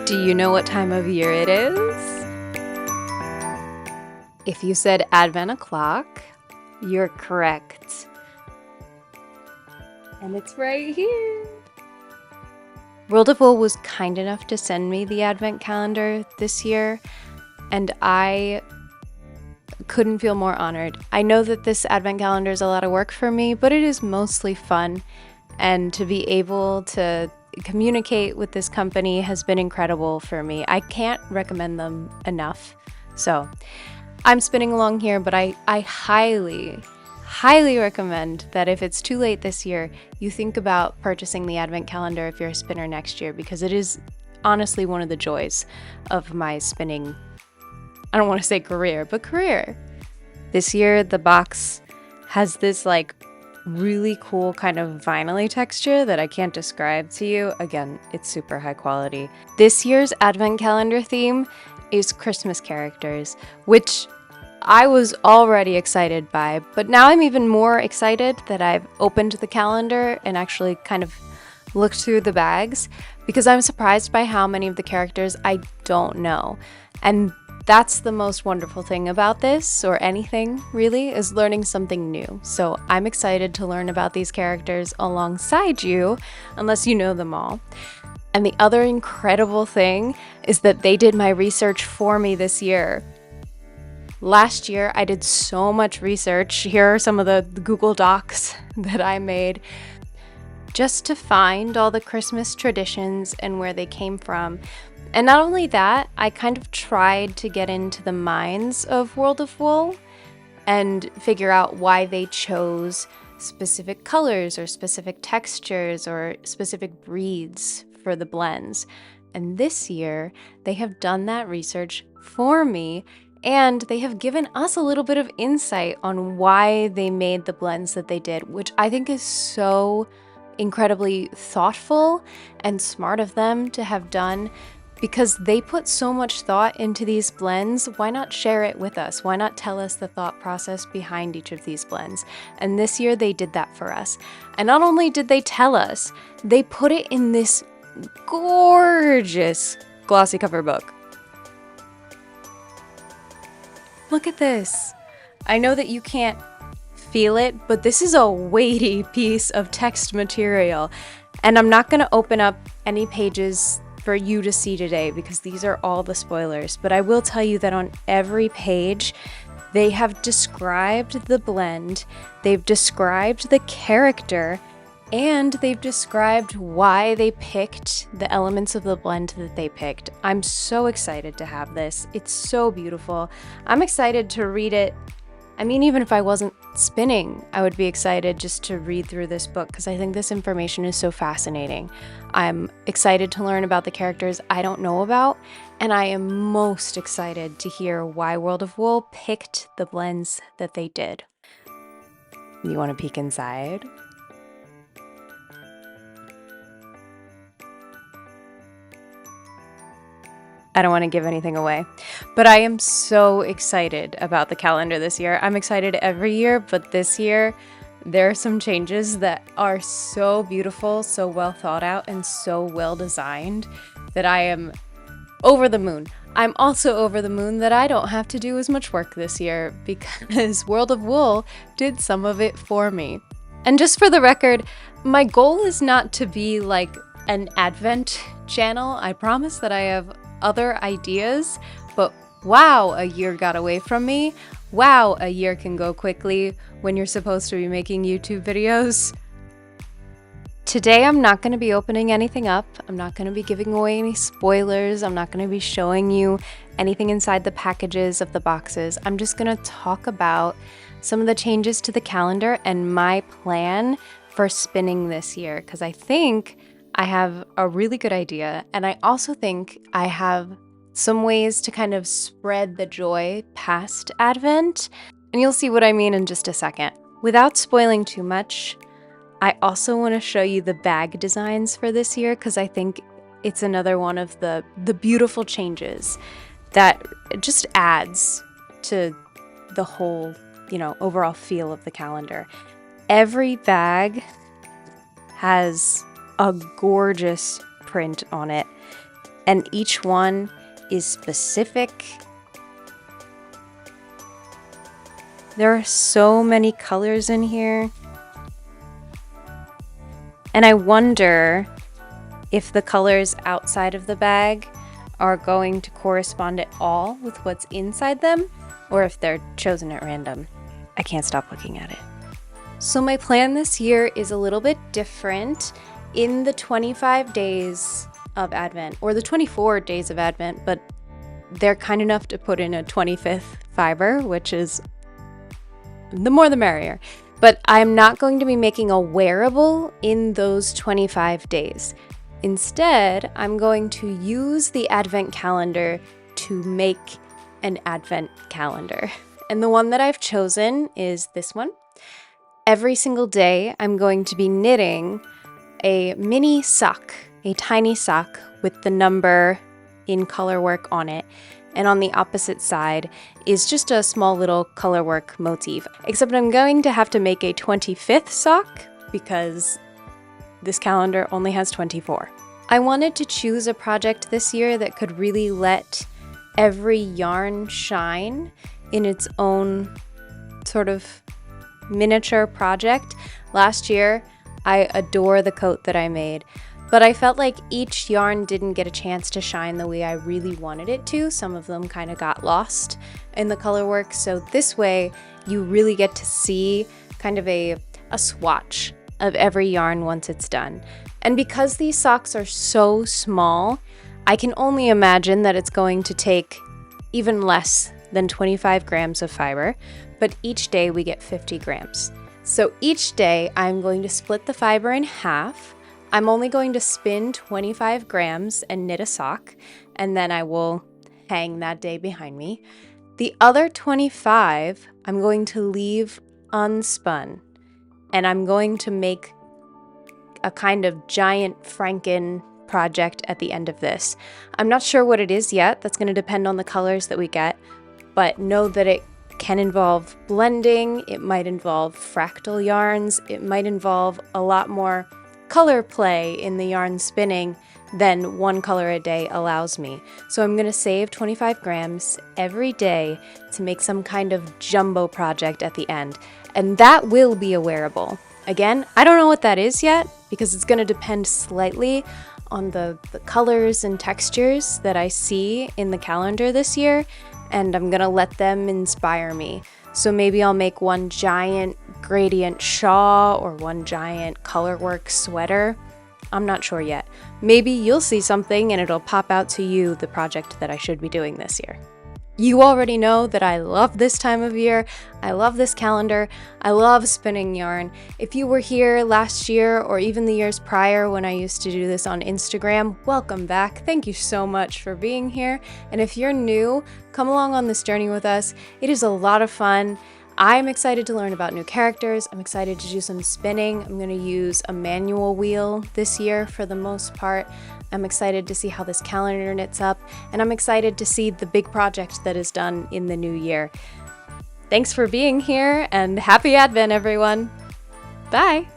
Do you know what time of year it is? If you said Advent o'clock, you're correct. And it's right here. World of Wool was kind enough to send me the Advent calendar this year, and I couldn't feel more honored. I know that this Advent calendar is a lot of work for me, but it is mostly fun, and to be able to communicate with this company has been incredible for me. I can't recommend them enough. So I'm spinning along here, but I highly recommend that if it's too late this year, you think about purchasing the Advent calendar if you're a spinner next year, because it is honestly one of the joys of my spinning, I don't want to say career, but career. This year, the box has this like really cool kind of vinyl-y texture that I can't describe to you. Again, it's super high quality. This year's Advent calendar theme is Christmas characters, which I was already excited by, but now I'm even more excited that I've opened the calendar and actually kind of looked through the bags, because I'm surprised by how many of the characters I don't know. And that's the most wonderful thing about this, or anything really, is learning something new. So I'm excited to learn about these characters alongside you, unless you know them all. And the other incredible thing is that they did my research for me this year. Last year, I did so much research. Here are some of the Google Docs that I made just to find all the Christmas traditions and where they came from. And not only that, I kind of tried to get into the minds of World of Wool and figure out why they chose specific colors or specific textures or specific breeds for the blends. And this year, they have done that research for me, and they have given us a little bit of insight on why they made the blends that they did, which I think is so incredibly thoughtful and smart of them to have done, because they put so much thought into these blends. Why not share it with us? Why not tell us the thought process behind each of these blends? And this year they did that for us. And not only did they tell us, they put it in this gorgeous glossy cover book. Look at this. I know that you can't feel it, but this is a weighty piece of text material. And I'm not going to open up any pages for you to see today, because these are all the spoilers. But I will tell you that on every page, they have described the blend, they've described the character, and they've described why they picked the elements of the blend that they picked. I'm so excited to have this. It's so beautiful. I'm excited to read it. I mean, even if I wasn't spinning, I would be excited just to read through this book, because I think this information is so fascinating. I'm excited to learn about the characters I don't know about, and I am most excited to hear why World of Wool picked the blends that they did. You want to peek inside? I don't want to give anything away, but I am so excited about the calendar this year. I'm excited every year, but this year there are some changes that are so beautiful, so well thought out, and so well designed that I am over the moon. I'm also over the moon that I don't have to do as much work this year, because World of Wool did some of it for me. And just for the record, my goal is not to be like an Advent channel. I promise that I have other ideas, but wow, a year got away from me. Wow, a year can go quickly when you're supposed to be making YouTube videos. Today, I'm not going to be opening anything up. I'm not going to be giving away any spoilers. I'm not going to be showing you anything inside the packages of the boxes. I'm just going to talk about some of the changes to the calendar and my plan for spinning this year, because I think I have a really good idea, and I also think I have some ways to kind of spread the joy past Advent, and you'll see what I mean in just a second. Without spoiling too much, I also want to show you the bag designs for this year, because I think it's another one of the beautiful changes that just adds to the whole, overall feel of the calendar. Every bag has a gorgeous print on it. and each one is specific. There are so many colors in here. And I wonder if the colors outside of the bag are going to correspond at all with what's inside them, or if they're chosen at random. I can't stop looking at it. So my plan this year is a little bit different. In the 25 days of Advent, or the 24 days of Advent, but they're kind enough to put in a 25th fiber, which is the more the merrier. But I'm not going to be making a wearable in those 25 days. Instead, I'm going to use the Advent calendar to make an Advent calendar. And the one that I've chosen is this one. Every single day, I'm going to be knitting a mini sock, a tiny sock with the number in color work on it. And on the opposite side is just a small little color work motif. Except I'm going to have to make a 25th sock because this calendar only has 24. I wanted to choose a project this year that could really let every yarn shine in its own sort of miniature project. Last year, I adore the coat that I made, but I felt like each yarn didn't get a chance to shine the way I really wanted it to. Some of them kind of got lost in the color work. So this way you really get to see kind of a swatch of every yarn once it's done. And because these socks are so small, I can only imagine that it's going to take even less than 25 grams of fiber, but each day we get 50 grams. So each day I'm going to split the fiber in half. I'm only going to spin 25 grams and knit a sock, and then I will hang that day behind me. The other 25 I'm going to leave unspun, and I'm going to make a kind of giant Franken project at the end of this. I'm not sure what it is yet. That's going to depend on the colors that we get, but know that it can involve blending, it might involve fractal yarns, it might involve a lot more color play in the yarn spinning than one color a day allows me. So I'm going to save 25 grams every day to make some kind of jumbo project at the end. And that will be a wearable. Again, I don't know what that is yet because it's going to depend slightly on the colors and textures that I see in the calendar this year, and I'm going to let them inspire me. So maybe I'll make one giant gradient shawl or one giant colorwork sweater. I'm not sure yet. Maybe you'll see something and it'll pop out to you the project that I should be doing this year. You already know that I love this time of year. I love this calendar. I love spinning yarn. If you were here last year or even the years prior when I used to do this on Instagram, welcome back. Thank you so much for being here. And if you're new, come along on this journey with us. It is a lot of fun. I'm excited to learn about new characters. I'm excited to do some spinning. I'm going to use a manual wheel this year for the most part. I'm excited to see how this calendar knits up, and I'm excited to see the big project that is done in the new year. Thanks for being here, and happy Advent, everyone. Bye!